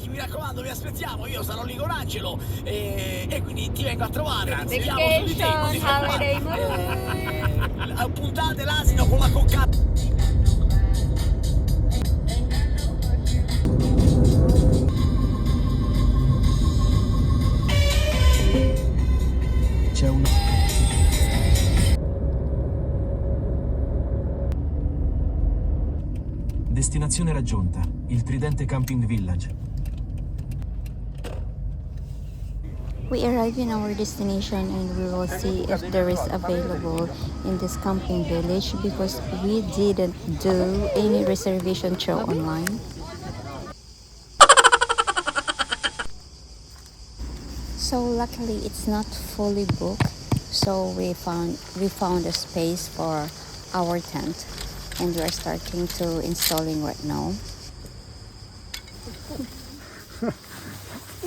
mi raccomando, vi aspettiamo, io sarò lì con Angelo e quindi ti vengo a trovare. Vacation, holiday mood. Puntate l'asino con la coccata. C'è un... Destinazione raggiunta, il Tridente Camping Village. We arrive in our destination and we will see if there is available in this camping village because we didn't do any reservation through online. So luckily it's not fully booked, so we found a space for our tent and we are starting to installing right now.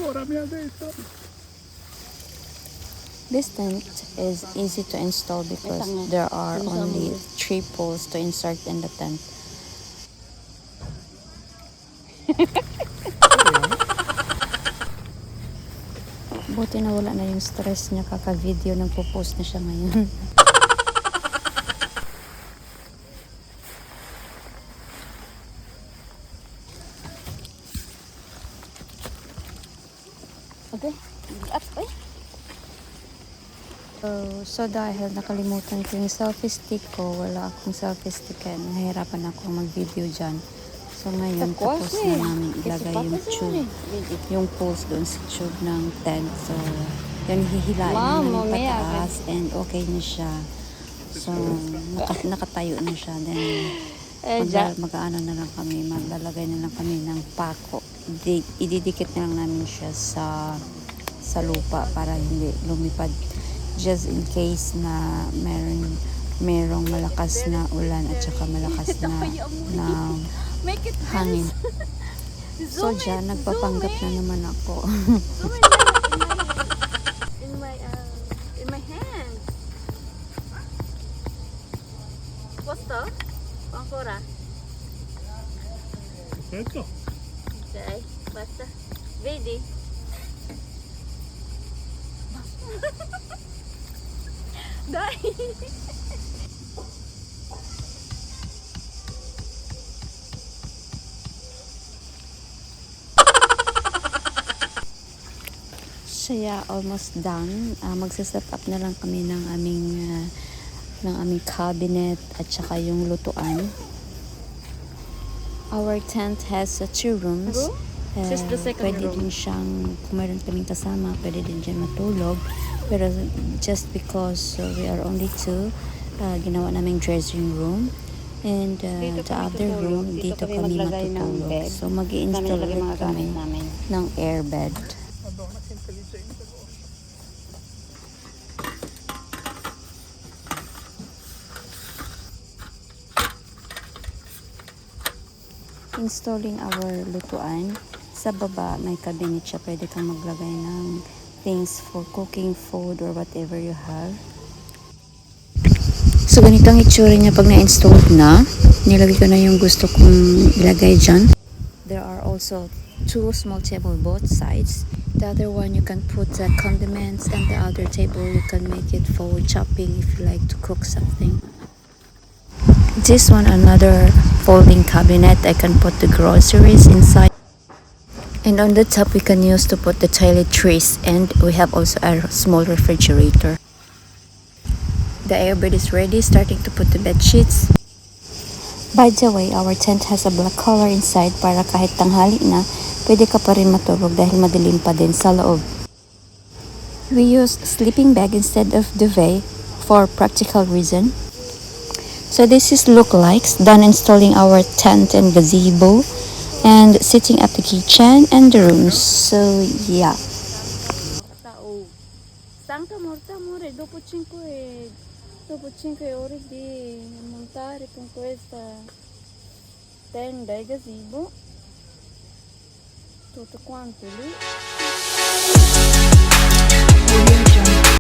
Ora mi ha detto. This tent is easy to install because there are only 3 poles to insert in the tent. Buti na wala na yung stress niya kaka-video, nagpo-post na siya ngayon. Okay, up eh. So dahil nakalimutan ko yung selfie stick ko, wala akong selfie stick kaya nahihirapan ako mag-video dyan. So ngayon, tapos na namin ilagay yung tube, yung poles doon sa tube ng tent. So, yun, hihilain na namin pataas and okay na siya. So, nakatayo na siya. Then, mag-ano na lang kami, maglalagay na lang kami ng pako. Ididikit na lang namin siya sa lupa para hindi lumipad. Just in case na merong malakas na ulan at saka malakas na hangin. So dyan, nagpapanggap na naman ako. in my hand. What's that? Ancora? Ecco. Ok, basta. Vedi? Dai! So yeah, almost done. Magsaset up na lang kami ng aming cabinet at saka yung lutuan. Our tent has 2 rooms. This is the second Pwede room. din siyang, kung meron kaming kasama, pwede din dyan matulog. Pero just because we are only 2, ginawa naming dressing room. And the other room, dito kami matutulog. So mag-i-install ulit kami ng airbed. Installing our lutuan. Sa baba, may cabinet siya. Pwede kang maglagay ng things for cooking food or whatever you have. So, ganito ang itsura niya pag na-installed na. Nilagay ko na yung gusto kong ilagay dyan. There are also 2 small table both sides. The other one, you can put the condiments, and the other table, you can make it for chopping if you like to cook something. This one, another folding cabinet. I can put the groceries inside. And on the top, we can use to put the toiletries. And we have also a small refrigerator. The airbed is ready, starting to put the bed sheets. By the way, our tent has a black color inside para kahit tanghali na, pwede ka pa rin matulog dahil madilim pa din sa loob. We use sleeping bag instead of duvet for practical reason. So this is lookalikes done installing our tent and gazebo and sitting at the kitchen and the rooms. So yeah. Stanca morta amore, dopo 5 ore di montare con questa tenda e gazebo tutto quanto lì.